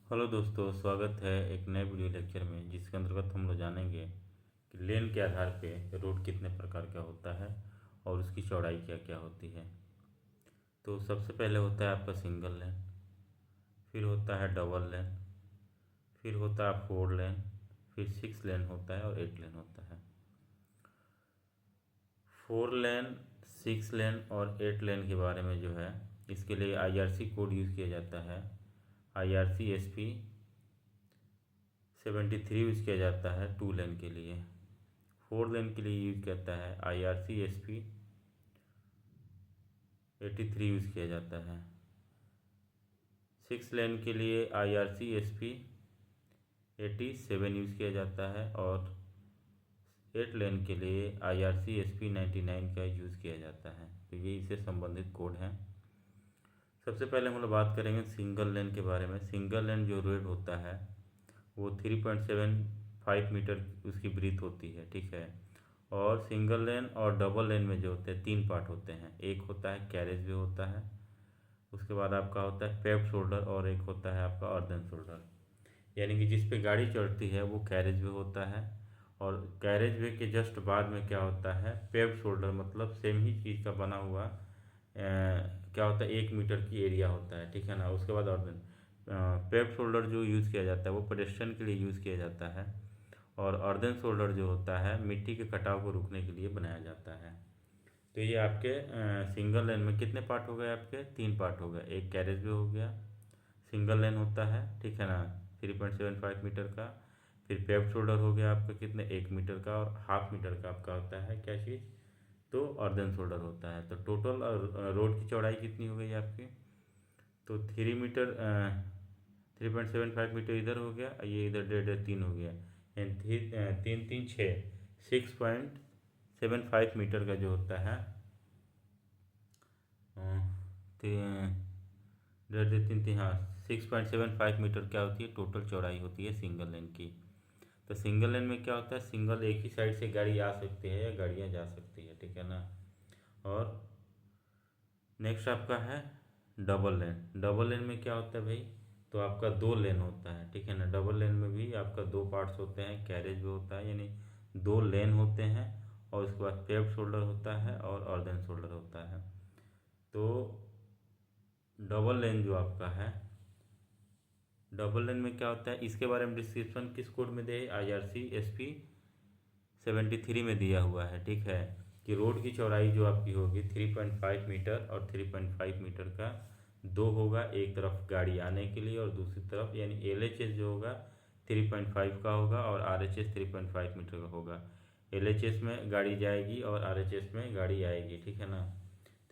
Hello दोस्तों, स्वागत है एक नए वीडियो लेक्चर में जिसके अंतर्गत हम लोग जानेंगे कि लेन के आधार पे रोड कितने प्रकार का होता है और उसकी चौड़ाई क्या क्या होती है। तो सबसे पहले होता है आपका सिंगल लेन, फिर होता है डबल लेन, फिर होता है फोर लेन, फिर सिक्स लेन होता है और एट लेन होता है। फोर लेन, सिक्स लेन और एट लेन के बारे में जो है इसके लिए आईआरसी कोड यूज़ किया जाता है। आईआरसी एसपी 73 यूज़ किया जाता है टू लेन के लिए। फोर लेन के लिए यूज करता है आईआरसी एसपी 83 यूज़ किया जाता है। सिक्स लेन के लिए आईआरसी एसपी 87 यूज़ किया जाता है और एट लेन के लिए आईआरसी एसपी 99 का यूज़ किया जाता है। तो ये इससे संबंधित कोड हैं। सबसे पहले हम लोग बात करेंगे सिंगल लेन के बारे में। सिंगल लेन जो रोड होता है वो 3.75 मीटर उसकी ब्रीथ होती है, ठीक है। और सिंगल लेन और डबल लेन में जो होते हैं तीन पार्ट होते हैं। एक होता है कैरेज वे होता है, उसके बाद आपका होता है पेव्ड शोल्डर और एक होता है आपका अर्दन शोल्डर। यानी कि जिस पे गाड़ी चढ़ती है वो कैरेज वे होता है और कैरेज वे के जस्ट बाद में क्या होता है पेव्ड शोल्डर, मतलब सेम ही चीज़ का बना हुआ क्या होता है 1 मीटर की एरिया होता है, ठीक है ना। उसके बाद अर्दन पेव्ड शोल्डर जो यूज़ किया जाता है वो पेडेस्ट्रियन के लिए यूज़ किया जाता है और अर्दन शोल्डर जो होता है मिट्टी के कटाव को रोकने के लिए बनाया जाता है। तो ये आपके सिंगल लेन में कितने पार्ट हो गए, आपके तीन पार्ट हो गए। एक कैरेज वे हो गया, सिंगल लेन होता है, ठीक है ना, 3.75 मीटर का। फिर पेव्ड शोल्डर हो गया आपका कितने 1 मीटर का और हाफ मीटर का आपका होता है क्या चीज़, तो अर्दन शोल्डर होता है। तो टोटल रोड की चौड़ाई कितनी हो गई आपकी, तो 3 मीटर 3.75 मीटर इधर हो गया, ये इधर 1.5 3 हो गया, यानी तीन तीन छः 6.75 मीटर का जो होता है डेढ़ डेढ़ तीन तीन हाँ 6.75 मीटर क्या होती है टोटल चौड़ाई होती है सिंगल लेन की। तो सिंगल लेन में क्या होता है, सिंगल एक ही साइड से गाड़ी आ सकती है या गाड़ियाँ जा सकती है, ठीक है ना। और नेक्स्ट आपका है डबल लेन। डबल लेन में क्या होता है भाई, तो आपका दो लेन होता है, ठीक है ना। डबल लेन में भी आपका दो पार्ट्स होते हैं, कैरेज भी होता है यानी दो लेन होते हैं और उसके बाद पेव्ड शोल्डर होता है और अर्दन शोल्डर होता है। तो डबल लेन जो आपका है, डबल लेन में क्या होता है इसके बारे में डिस्क्रिप्शन किस कोड में दे, IRC-SP 73 में दिया हुआ है, ठीक है। कि रोड की चौड़ाई जो आपकी होगी 3.5 मीटर और 3.5 मीटर का दो होगा, एक तरफ गाड़ी आने के लिए और दूसरी तरफ, यानी LHS जो होगा 3.5 का होगा और RHS 3.5 मीटर का होगा। LHS में गाड़ी जाएगी और RHS में गाड़ी आएगी, ठीक है ना।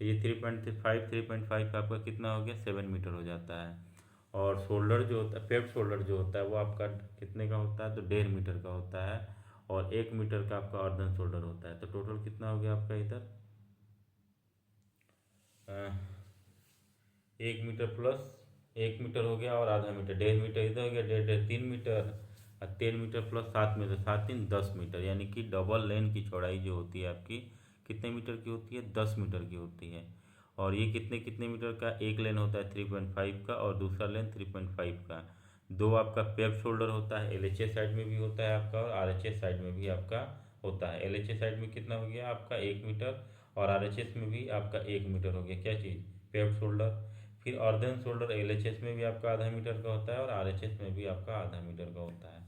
तो ये 3.5 आपका कितना हो गया 7 मीटर हो जाता है। और शोल्डर जो होता है पेप्ड शोल्डर जो होता है वो आपका कितने का होता है, तो 1.5 मीटर का होता है और 1 मीटर का आपका अर्दन शोल्डर होता है। तो टोटल कितना हो गया आपका इधर 1 मीटर प्लस 1 मीटर हो गया और आधा मीटर, 1.5 मीटर इधर हो गया, डेढ़ डेढ़ 3 मीटर और 3 मीटर प्लस 7 मीटर, 7 3 10 मीटर। यानी कि डबल लेन की चौड़ाई जो होती है आपकी कितने मीटर की होती है, 10 मीटर की होती है। और ये कितने कितने मीटर का, एक लेन होता है 3.5 का और दूसरा लेन 3.5 का। दो आपका पेप शोल्डर होता है, LHS साइड में भी होता है आपका और RHS साइड में भी आपका होता है। LHS साइड में कितना हो गया आपका 1 मीटर और RHS में भी आपका 1 मीटर हो गया, क्या चीज़ पेप शोल्डर। फिर अर्दन शोल्डर LHS में भी आपका आधा मीटर का होता है और RHS में भी आपका आधा मीटर का होता है।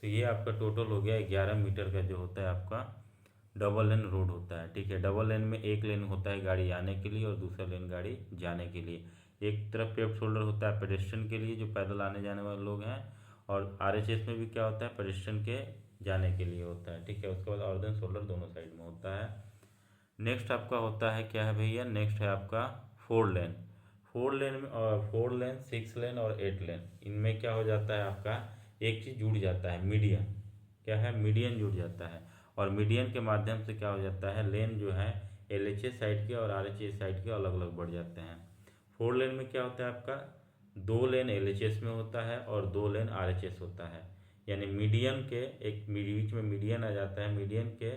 तो ये आपका टोटल हो गया 11 मीटर का जो होता है आपका डबल लेन रोड होता है, ठीक है। डबल लेन में एक लेन होता है गाड़ी आने के लिए और दूसरा लेन गाड़ी जाने के लिए। एक तरफ पेव्ड शोल्डर होता है पेडेस्ट्रियन के लिए जो पैदल आने जाने वाले लोग हैं और RHS में भी क्या होता है पेडेस्ट्रियन के जाने के लिए होता है, ठीक है। उसके बाद अर्दन शोल्डर दोनों साइड में होता है। नेक्स्ट आपका होता है क्या है भैया, नेक्स्ट है आपका फोर लेन। फोर लेन में और फोर लेन, सिक्स लेन और एट लेन, इनमें क्या हो जाता है आपका एक चीज़ जुड़ जाता है, मीडियन। क्या है, मीडियन जुड़ जाता है और मीडियन के माध्यम से क्या हो जाता है लेन जो है LHS साइड के और RHS साइड के अलग अलग बढ़ जाते हैं। फोर लेन में क्या होता है आपका दो लेन LHS में होता है और दो लेन RHS होता है। यानी मीडियन के एक बीच में मीडियन आ जाता है, मीडियन के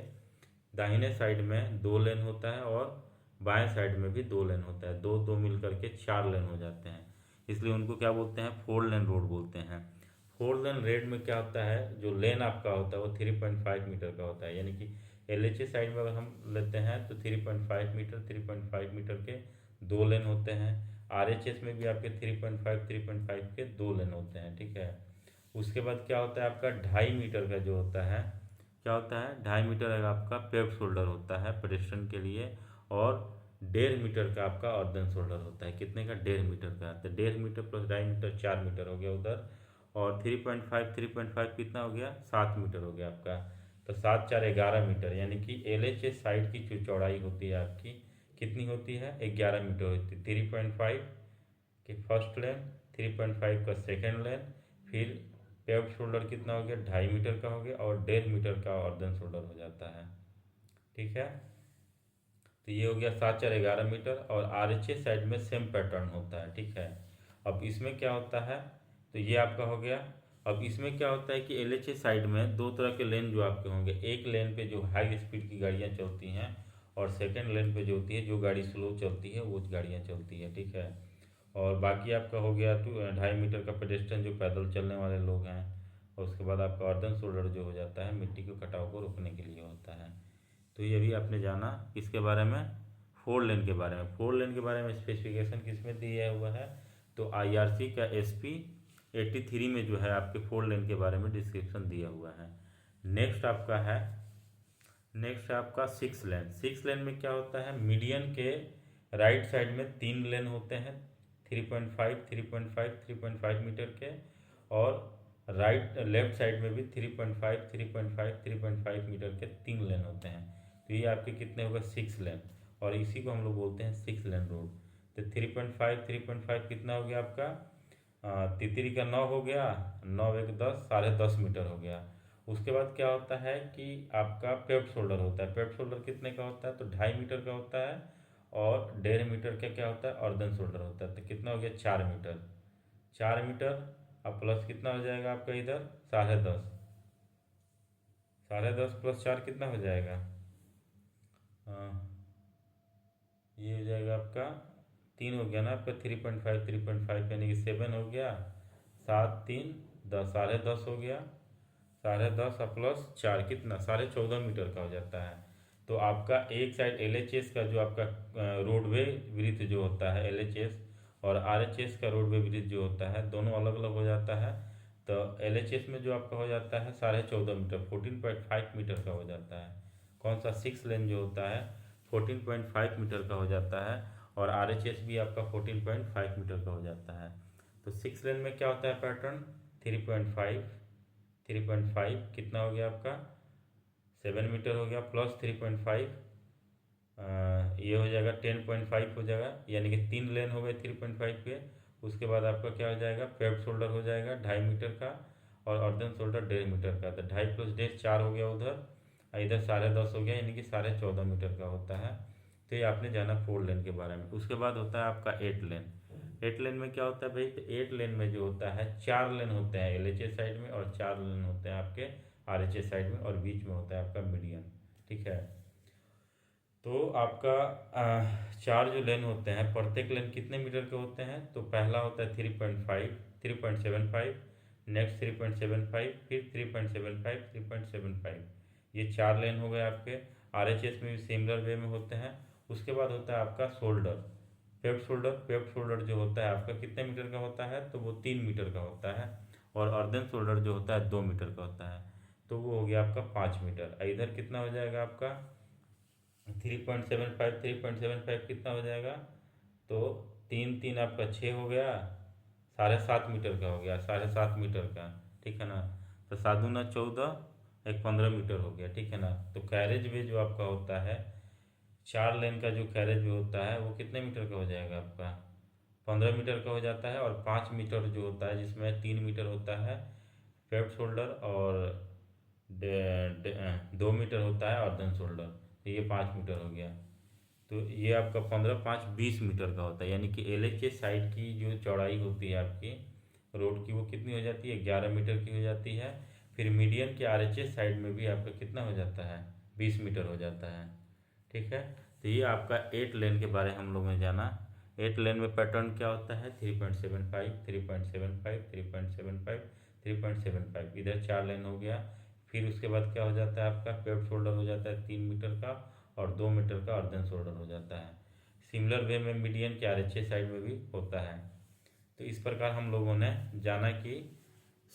दाहिने साइड में दो लेन होता है और बाएं साइड में भी दो लेन होता है, दो दो मिल करके चार लेन हो जाते हैं। इसलिए उनको क्या बोलते हैं, 4 लेन रोड बोलते हैं। 4 लेन रेड में क्या होता है, जो लेन आपका होता है वो 3.5 मीटर का होता है, यानी कि LHA साइड में अगर हम लेते हैं तो 3.5 मीटर, 3.5 मीटर के 2 लेन होते हैं। RHS में भी आपके 3.5 के 2 लेन होते हैं, ठीक है। उसके बाद क्या होता है आपका 2.5 मीटर का जो होता है, क्या होता है, 2.5 मीटर का आपका पेव्ड शोल्डर होता है पेडेस्ट्रियन के लिए, और 1.5 मीटर का आपका अर्धन शोल्डर होता है। कितने का, 1.5 मीटर का। तो 1.5 मीटर प्लस 2.5 मीटर 4 मीटर हो गया उधर, और 3.5 3.5 कितना हो गया, 7 मीटर हो गया आपका। तो 7 4 11 मीटर, यानी कि LHA साइड की जो चौड़ाई होती है आपकी कितनी होती है, 11 मीटर होती है। 3.5 कि फर्स्ट लेन, 3.5 का सेकेंड लेन, फिर पेव्ड शोल्डर कितना हो गया, 2.5 मीटर का हो गया, और 1.5 मीटर का अर्धन शोल्डर हो जाता है, ठीक है। तो ये हो गया 7 4 11 मीटर, और RHA साइड में सेम पैटर्न होता है, ठीक है। अब इसमें क्या होता है, तो ये आपका हो गया। अब इसमें क्या होता है कि LHA साइड में दो तरह के लेन जो आपके होंगे, एक लेन पे जो हाई स्पीड की गाड़ियाँ चलती हैं, और सेकेंड लेन पे जो होती है, जो गाड़ी स्लो चलती है वो गाड़ियाँ चलती है, ठीक है। और बाकी आपका हो गया 2.5 मीटर का पेडेस्ट्रियन जो पैदल चलने वाले लोग हैं, और उसके बाद आपका अर्धन शोल्डर जो हो जाता है मिट्टी के कटाव को रोकने के लिए होता है। तो ये भी आपने जाना किसके बारे में, 4 लेन के बारे में। 4 लेन के बारे में स्पेसिफिकेशन किसमें दिया हुआ है, तो IRC का SP 83 में जो है आपके 4 लेन के बारे में डिस्क्रिप्शन दिया हुआ है। नेक्स्ट आपका है, नेक्स्ट है आपका 6 लेन। 6 लेन में क्या होता है, मीडियन के राइट साइड में 3 लेन होते हैं, 3.5 3.5 3.5 मीटर के, और राइट लेफ्ट साइड में भी 3.5 3.5 3.5 मीटर के 3 लेन होते हैं। तो ये आपके कितने होगा, 6 लेन, और इसी को हम लोग बोलते हैं 6 लेन रोड। तो 3.5 कितना हो गया आपका, तितरी का 9 हो गया, 9 1 10, 10.5 मीटर हो गया। उसके बाद क्या होता है कि आपका पेव्ड शोल्डर होता है। पेव्ड शोल्डर कितने का होता है, तो 2.5 मीटर का होता है, और 1.5 मीटर का क्या होता है, अर्धन शोल्डर होता है। तो कितना हो गया, 4 मीटर। 4 मीटर अब प्लस कितना हो जाएगा आपका इधर, 10.5, 10.5 प्लस 4 कितना हो जाएगा, ये हो जाएगा आपका 3 हो गया ना आपका, 3.5 यानी कि 7 हो गया, 7 3 10, 10.5 हो गया, 10.5 और प्लस 4 कितना, 14.5 मीटर का हो जाता है। तो आपका एक साइड LHS का जो आपका रोडवे ब्रिज जो होता है LHS, और RHS का रोडवे ब्रिज जो होता है, दोनों अलग अलग हो जाता है। तो LHS में जो आपका हो जाता है 14.5 मीटर, 14.5 मीटर का हो जाता है। कौन सा, 6 लेन जो होता है 14.5 मीटर का हो जाता है, और RHS भी आपका 14.5 मीटर का हो जाता है। तो 6 लेन में क्या होता है पैटर्न, 3.5 कितना हो गया आपका, 7 मीटर हो गया, प्लस 3.5, ये हो जाएगा 10.5 हो जाएगा, यानी कि 3 लेन हो गए 3.5 के। उसके बाद आपका क्या हो जाएगा, पेव्ड शोल्डर हो जाएगा 2.5 मीटर का, और अर्धन शोल्डर 1.5 मीटर का। तो 2.5 प्लस 1.5 4 हो गया उधर, और इधर 10.5 हो गया, यानी कि 14.5 मीटर का होता है। तो ये आपने जाना 4 लेन के बारे में। उसके बाद होता है आपका 8 लेन। 8 लेन में क्या होता है भाई, तो 8 लेन में जो होता है 4 लेन होते हैं LHA साइड में, और 4 लेन होते हैं आपके RHA साइड में, और बीच में होता है आपका मीडियन, ठीक है। तो आपका 4 जो लेन होते हैं, प्रत्येक लेन कितने मीटर के होते हैं, तो पहला होता है 3.5 3.75, नेक्स्ट 3.75, फिर 3.75 3.75, ये 4 लेन हो गए आपके। RHS में भी सिमिलर वे में होते हैं। उसके बाद होता है आपका शोल्डर, पेव्ड शोल्डर जो होता है आपका कितने मीटर का होता है, तो वो 3 मीटर का होता है, और अर्धन शोल्डर जो होता है 2 मीटर का होता है, तो वो हो गया आपका 5 मीटर। इधर कितना हो जाएगा आपका 3.75 कितना हो जाएगा, तो 3 3 आपका 6 हो गया, 7.5 मीटर का हो गया, 7.5 मीटर का, ठीक है ना। तो 7 दूना 14, 15 मीटर हो गया, ठीक है ना। तो कैरेज वे जो आपका होता है, 4 लेन का जो कैरेज वे होता है वो कितने मीटर का हो जाएगा आपका, 15 मीटर का हो जाता है। और 5 मीटर जो होता है, जिसमें 3 मीटर होता है पेव्ड शोल्डर, और 2 मीटर होता है अर्धन शोल्डर, तो ये 5 मीटर हो गया। तो ये आपका 15 5 20 मीटर का होता है, यानी कि LHA साइड की जो चौड़ाई होती है आपकी रोड की, वो कितनी हो जाती है, 11 मीटर की हो जाती है। फिर मीडियन के RHS साइड में भी आपका कितना हो जाता है, 20 मीटर हो जाता है, ठीक है। तो ये आपका 8 लेन के बारे हम लोगों ने जाना। 8 लेन में पैटर्न क्या होता है 3.75 3.75 3.75 3.75, इधर 4 लेन हो गया। फिर उसके बाद क्या हो जाता है आपका पेप्ड शोल्डर हो जाता है 3 मीटर का, और 2 मीटर का अर्धन शोल्डर हो जाता है। सिमिलर वे में मीडियन के RHA साइड में भी होता है। तो इस प्रकार हम लोगों ने जाना कि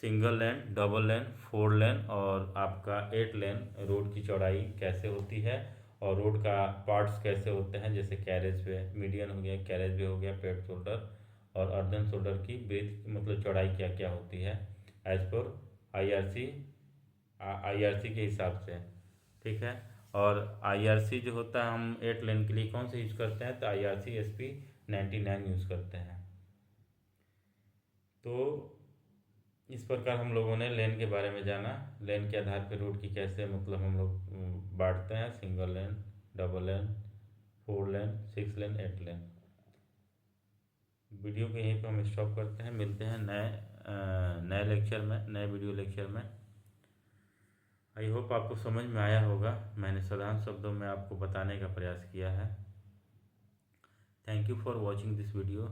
सिंगल लेन, डबल लेन, 4 लेन और आपका 8 लेन रोड की चौड़ाई कैसे होती है, और रोड का पार्ट्स कैसे होते हैं, जैसे कैरेज वे, मीडियन हो गया, कैरेज वे हो गया, पेड शोल्डर और अर्धन शोल्डर की ब्रेथ मतलब चौड़ाई क्या क्या होती है एज पर IRC के हिसाब से। ठीक है। और IRC जो होता है हम 8 लेन के लिए कौन से यूज करते हैं, तो IRC SP 99 यूज करते हैं। तो इस प्रकार हम लोगों ने लेन के बारे में जाना, लेन के आधार पर रोड की कैसे मतलब हम लोग बांटते हैं, सिंगल लेन, डबल लेन, 4 लेन, 6 लेन, 8 लेन। वीडियो को यहीं पर हम स्टॉप करते हैं, मिलते हैं नए लेक्चर में, नए वीडियो लेक्चर में। आई होप आपको समझ में आया होगा, मैंने साधारण शब्दों में आपको बताने का प्रयास किया है। Thank you for watching this video.